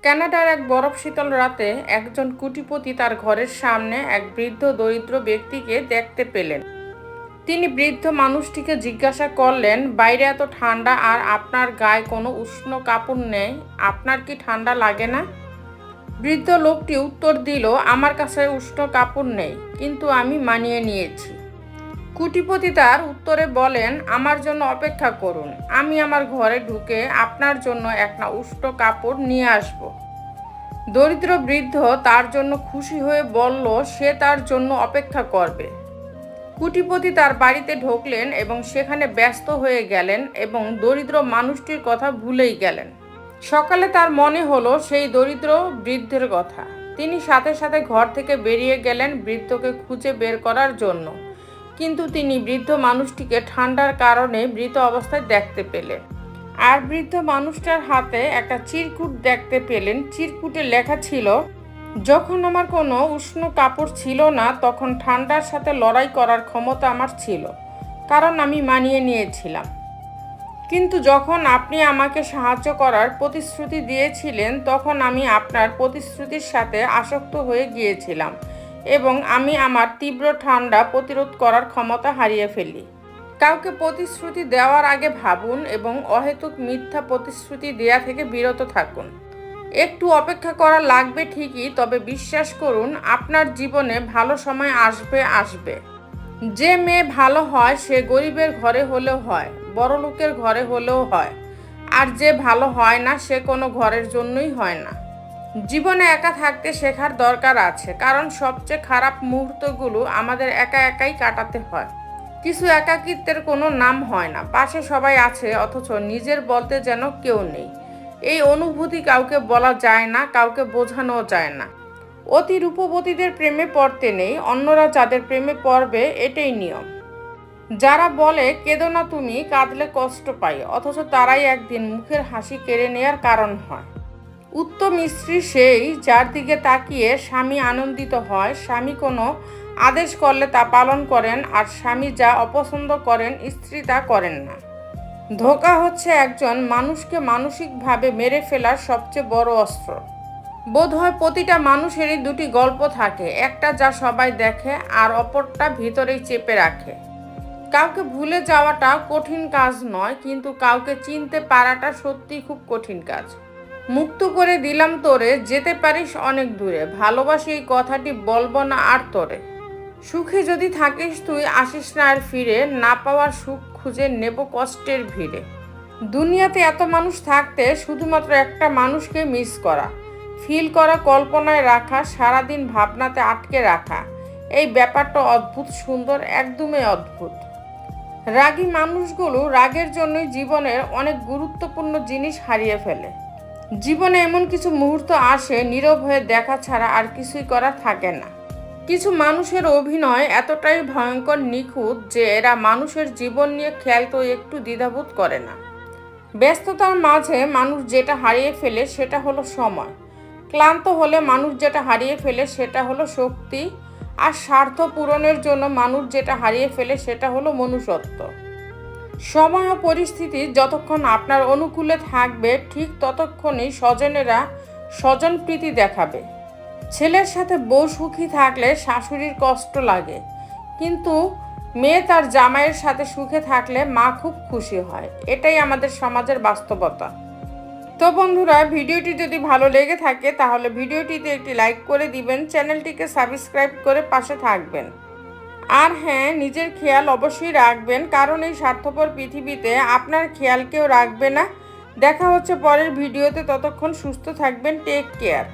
কানাডার এক বরফ শীতল রাতে একজন কোটিপতি তার ঘরের সামনে এক বৃদ্ধ দরিদ্র ব্যক্তিকে দেখতে পেলেন। তিনি বৃদ্ধ মানুষটিকে জিজ্ঞাসা করলেন, বাইরে এত ঠান্ডা আর আপনার গায়ে কোনো উষ্ণ কাপড় নেই, আপনার কি ঠান্ডা লাগে না? বৃদ্ধ লোকটি উত্তর দিল, আমার কাছে উষ্ণ কাপড় নেই, কিন্তু আমি মানিয়ে নিয়েছি। কোটিপতি তার উত্তরে বলেন, আমার জন্য অপেক্ষা করুন, আমি আমার ঘরে ঢুকে আপনার জন্য একটা উষ্ণ কাপড় নিয়ে আসব। দরিদ্র বৃদ্ধ তার জন্য খুশি হয়ে বলল সে তার জন্য অপেক্ষা করবে। কোটিপতি তার বাড়িতে ঢুকলেন এবং সেখানে ব্যস্ত হয়ে গেলেন এবং দরিদ্র মানুষটির কথা ভুলেই গেলেন। সকালে তার মনে হলো সেই দরিদ্র বৃদ্ধের কথা। তিনি সাথে সাথে ঘর থেকে বেরিয়ে গেলেন বৃদ্ধকে খুঁজে বের করার জন্য, কিন্তু তিনি বৃদ্ধ মানুষটিকে ঠান্ডার কারণে মৃত অবস্থায় দেখতে পেলেন। আর বৃদ্ধ মানুষটার হাতে একটা চিরকুট দেখতে পেলেন। চিরকুটে লেখা ছিল, যখন আমার কোনো উষ্ণ কাপড় ছিল না তখন ঠান্ডার সাথে লড়াই করার ক্ষমতা আমার ছিল, কারণ আমি মানিয়ে নিয়েছিলাম। কিন্তু যখন আপনি আমাকে সাহায্য করার প্রতিশ্রুতি দিয়েছিলেন তখন আমি আপনার প্রতিশ্রুতির সাথে আসক্ত হয়ে গিয়েছিলাম এবং আমি আমার তীব্র ঠান্ডা প্রতিরোধ করার ক্ষমতা হারিয়ে ফেলি। কাউকে প্রতিশ্রুতি দেওয়ার আগে ভাবুন এবং অহেতুক মিথ্যা প্রতিশ্রুতি দেয়া থেকে বিরত থাকুন। একটু অপেক্ষা করা লাগবে ঠিকই, তবে বিশ্বাস করুন আপনার জীবনে ভালো সময় আসবে। যে মেয়ে ভালো হয় সে গরিবের ঘরে হলেও হয়, বড়লোকের ঘরে হলেও হয়, আর যে ভালো হয় না সে কোনো ঘরের জন্যই হয় না। জীবনে একা থাকতে শেখার দরকার আছে, কারণ সবচেয়ে খারাপ মুহূর্তগুলো আমাদের একা একাই কাটাতে হয়। কিছু একাকিত্বের কোনো নাম হয় না, পাশে সবাই আছে অথচ নিজের বলতে যেন কেউ নেই। এই অনুভূতি কাউকে বলা যায় না, কাউকে বোঝানো যায় না। অতি রূপবতীদের প্রেমে পড়তে নেই, অন্যরা যাদের প্রেমে পড়বে এটাই নিয়ম। যারা বলে কেঁদো না তুমি, কাঁদলে কষ্ট পাই, অথচ তারাই একদিন মুখের হাসি কেড়ে নেওয়ার কারণ হয়। উত্তম স্ত্রী সেই যার দিকে তাকিয়ে স্বামী আনন্দিত হয়, স্বামী কোনো আদেশ করলে তা পালন করেন, আর স্বামী যা অপছন্দ করেন স্ত্রী তা করেন না। ধোঁকা হচ্ছে একজন মানুষকে মানসিকভাবে মেরে ফেলার সবচেয়ে বড় অস্ত্র। বোধহয় প্রতিটা মানুষেরই দুটি গল্প থাকে, একটা যা সবাই দেখে আর অপরটা ভিতরেই চেপে রাখে। কাউকে ভুলে যাওয়াটা কঠিন কাজ নয়, কিন্তু কাউকে চিনতে পারাটা সত্যিই খুব কঠিন কাজ। মুক্ত করে দিলাম তোরে, যেতে পারিস অনেক দূরে, ভালোবাসি এই কথাটি বলবো না আর তোরে। সুখে যদি থাকিস তুই আসিস না আর ফিরে, না পাওয়ার সুখ খুঁজে নেব কষ্টের ভিড়ে। দুনিয়াতে এত মানুষ থাকতে শুধুমাত্র একটা মানুষকে মিস করা, ফিল করা, কল্পনায় রাখা, সারাদিন ভাবনাতে আটকে রাখা, এই ব্যাপারটা অদ্ভুত সুন্দর, একদমই অদ্ভুত। রাগী মানুষগুলো রাগের জন্যই জীবনের অনেক গুরুত্বপূর্ণ জিনিস হারিয়ে ফেলে। জীবনে এমন কিছু মুহূর্ত আসে নীরব হয়ে দেখা ছাড়া আর কিছুই করার থাকে না। কিছু মানুষের অভিনয় এতটাই ভয়ঙ্কর নিখুঁত যে এরা মানুষের জীবন নিয়ে খেলতেও একটু দ্বিধাবোধ করে না। ব্যস্ততার মাঝে মানুষ যেটা হারিয়ে ফেলে সেটা হলো সময়। ক্লান্ত হলে মানুষ যেটা হারিয়ে ফেলে সেটা হলো শক্তি। আর স্বার্থ পূরণের জন্য মানুষ যেটা হারিয়ে ফেলে সেটা হলো মনুষ্যত্ব। সময় ও পরিস্থিতি যতক্ষণ আপনার অনুকূলে থাকবে ঠিক ততক্ষণই স্বজনেরা স্বজনপ্রীতি দেখাবে। ছেলের সাথে বউ সুখী থাকলে শাশুড়ির কষ্ট লাগে, কিন্তু মেয়ে তার জামাইয়ের সাথে সুখে থাকলে মা খুব খুশি হয়। এটাই আমাদের সমাজের বাস্তবতা। তো বন্ধুরা, ভিডিওটি যদি ভালো লেগে থাকে তাহলে ভিডিওটিতে একটি লাইক করে দিবেন, চ্যানেলটিকে সাবস্ক্রাইব করে পাশে থাকবেন। আর হ্যাঁ, নিজের খেয়াল অবশ্যই রাখবেন, কারণ এই স্বার্থপর পৃথিবীতে আপনার খেয়াল কেউ রাখবে না। দেখা হচ্ছে পরের ভিডিওতে, ততক্ষণ সুস্থ থাকবেন, টেক কেয়ার।